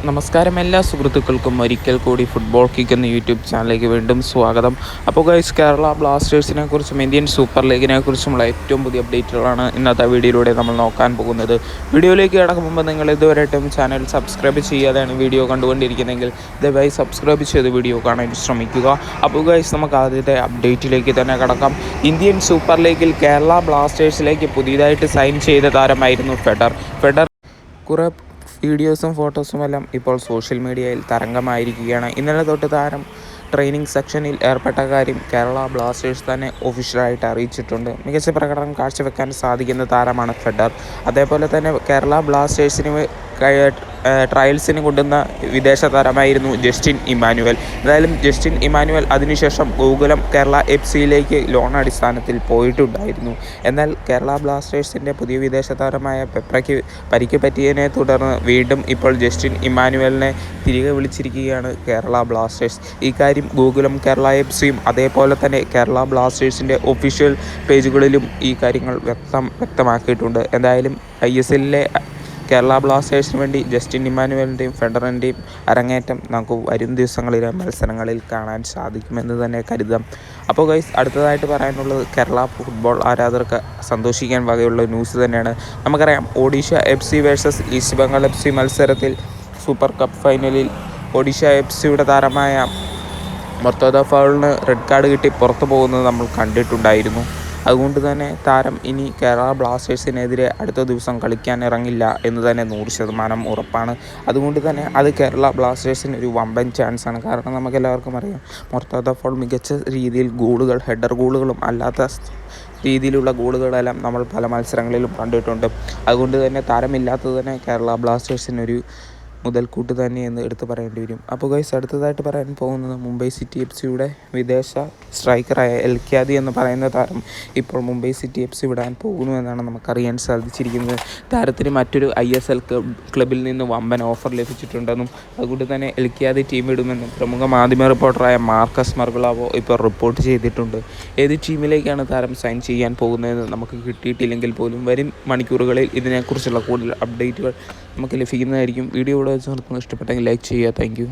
നമസ്കാരം എല്ലാ സുഹൃത്തുക്കൾക്കും ഒരിക്കൽ കൂടി ഫുട്ബോൾ കിക്ക് എന്ന യൂട്യൂബ് ചാനലിലേക്ക് വീണ്ടും സ്വാഗതം. അപ്പോൾ ഗൈസ്, കേരള ബ്ലാസ്റ്റേഴ്സിനെ കുറിച്ചും ഇന്ത്യൻ സൂപ്പർ ലീഗിനെ കുറിച്ചുമുള്ള ഏറ്റവും പുതിയ അപ്ഡേറ്റുകളാണ് ഇന്നത്തെ വീഡിയോയിലൂടെ നമ്മൾ നോക്കാൻ പോകുന്നത്. വീഡിയോയിലേക്ക് കടക്കും മുമ്പ് നിങ്ങൾ ഇതുവരെയായിട്ടും ചാനൽ സബ്സ്ക്രൈബ് ചെയ്യാതെയാണ് വീഡിയോ കണ്ടുകൊണ്ടിരിക്കുന്നതെങ്കിൽ ദയവായി സബ്സ്ക്രൈബ് ചെയ്ത് വീഡിയോ കാണാൻ ശ്രമിക്കുക. അപ്പോൾ ഗൈസ്, നമുക്ക് ആദ്യത്തെ അപ്ഡേറ്റിലേക്ക് തന്നെ കടക്കാം. ഇന്ത്യൻ സൂപ്പർ ലീഗിൽ കേരള ബ്ലാസ്റ്റേഴ്സിലേക്ക് പുതിയതായിട്ട് സൈൻ ചെയ്ത താരമായിരുന്നു ഫെഡർ. കുറേ വീഡിയോസും ഫോട്ടോസുമെല്ലാം ഇപ്പോൾ സോഷ്യൽ മീഡിയയിൽ തരംഗമായിരിക്കുകയാണ്. ഇന്നലെ തൊട്ട് താരം ട്രെയിനിങ് സെക്ഷനിൽ ഏർപ്പെട്ട കാര്യം കേരള ബ്ലാസ്റ്റേഴ്സ് തന്നെ ഒഫീഷ്യലായിട്ട് അറിയിച്ചിട്ടുണ്ട്. മികച്ച പ്രകടനം കാഴ്ചവെക്കാൻ സാധിക്കുന്ന താരമാണ് ഫെഡർ. അതേപോലെ തന്നെ കേരള ബ്ലാസ്റ്റേഴ്സിന് ട്രയൽസിന് കൊണ്ടുവന്ന വിദേശ താരമായിരുന്നു ജസ്റ്റിൻ ഇമ്മാനുവൽ. എന്തായാലും ജസ്റ്റിൻ ഇമ്മാനുവൽ അതിനുശേഷം ഗോകുലം കേരള FC ലോൺ അടിസ്ഥാനത്തിൽ പോയിട്ടുണ്ടായിരുന്നു. എന്നാൽ കേരള ബ്ലാസ്റ്റേഴ്സിൻ്റെ പുതിയ വിദേശ താരമായ പെപ്രയ്ക്ക് പരിക്ക് പറ്റിയതിനെ തുടർന്ന് വീണ്ടും ഇപ്പോൾ ജസ്റ്റിൻ ഇമ്മാനുവലിനെ തിരികെ വിളിച്ചിരിക്കുകയാണ് കേരള ബ്ലാസ്റ്റേഴ്സ്. ഈ കാര്യം ഗോകുലം കേരള FCയും അതേപോലെ തന്നെ കേരള ബ്ലാസ്റ്റേഴ്സിൻ്റെ ഒഫീഷ്യൽ പേജുകളിലും ഈ കാര്യങ്ങൾ വ്യക്തമാക്കിയിട്ടുണ്ട്. എന്തായാലും ISL കേരള ബ്ലാസ്റ്റേഴ്സിന് വേണ്ടി ജസ്റ്റിൻ ഇമ്മാനുവലിൻ്റെയും ഫെഡറിൻ്റെയും അരങ്ങേറ്റം നമുക്ക് വരും ദിവസങ്ങളിലെ മത്സരങ്ങളിൽ കാണാൻ സാധിക്കുമെന്ന് തന്നെ കരുതാം. അപ്പോൾ ഗൈസ്, അടുത്തതായിട്ട് പറയാനുള്ളത് കേരള ഫുട്ബോൾ ആരാധകർക്ക് സന്തോഷിക്കാൻ വകയുള്ള ന്യൂസ് തന്നെയാണ്. നമുക്കറിയാം, Odisha FC versus east Bengal FC മത്സരത്തിൽ സൂപ്പർ കപ്പ് ഫൈനലിൽ ഒഡീഷ FCയുടെ താരമായ മൊർത്തോദ ഫൗളിന് റെഡ് കാർഡ് കിട്ടി പുറത്തു പോകുന്നത് നമ്മൾ കണ്ടിട്ടുണ്ടായിരുന്നു. അതുകൊണ്ട് തന്നെ താരം ഇനി കേരള ബ്ലാസ്റ്റേഴ്സിനെതിരെ അടുത്ത ദിവസം കളിക്കാൻ ഇറങ്ങില്ല എന്ന് തന്നെ 100% ഉറപ്പാണ്. അതുകൊണ്ട് തന്നെ അത് കേരള ബ്ലാസ്റ്റേഴ്സിന് ഒരു വമ്പൻ ചാൻസാണ്. കാരണം നമുക്കെല്ലാവർക്കും അറിയാം, മൊർത്തോദ ഫൗൾ മികച്ച രീതിയിൽ ഗോളുകൾ, ഹെഡർ ഗോളുകളും അല്ലാത്ത രീതിയിലുള്ള ഗോളുകളെല്ലാം നമ്മൾ പല മത്സരങ്ങളിലും കണ്ടിട്ടുണ്ട്. അതുകൊണ്ട് തന്നെ താരമില്ലാത്തത് തന്നെ കേരള ബ്ലാസ്റ്റേഴ്സിനൊരു മുതൽക്കൂട്ട് തന്നെ എന്ന് എടുത്തു പറയേണ്ടി വരും. അപ്പോൾ ഗൈസ്, അടുത്തതായിട്ട് പറയാൻ പോകുന്നത് മുംബൈ സിറ്റി FCയുടെ വിദേശ സ്ട്രൈക്കറായ എൽക്യാദി എന്ന് പറയുന്ന താരം ഇപ്പോൾ മുംബൈ സിറ്റി FC വിടാൻ പോകുന്നു എന്നാണ് നമുക്കറിയാൻ സാധിച്ചിരിക്കുന്നത്. താരത്തിന് മറ്റൊരു ISL ക്ലബിൽ നിന്ന് വമ്പൻ ഓഫർ ലഭിച്ചിട്ടുണ്ടെന്നും അതുകൊണ്ട് തന്നെ എൽക്യാദി ടീം വിടുമെന്നും പ്രമുഖ മാധ്യമ റിപ്പോർട്ടറായ മാർക്കസ് മർഗുളാവോ ഇപ്പോൾ റിപ്പോർട്ട് ചെയ്തിട്ടുണ്ട്. ഏത് ടീമിലേക്കാണ് താരം സൈൻ ചെയ്യാൻ പോകുന്നതെന്ന് നമുക്ക് കിട്ടിയിട്ടില്ലെങ്കിൽ പോലും വരും മണിക്കൂറുകളിൽ ഇതിനെക്കുറിച്ചുള്ള കൂടുതൽ അപ്ഡേറ്റുകൾ നമുക്ക് ലഭിക്കുന്നതായിരിക്കും. വീഡിയോ ഇവിടെ വെച്ച് നിർത്തുന്നത് ഇഷ്ടപ്പെട്ടെങ്കിൽ ലൈക്ക് ചെയ്യുക. Thank you.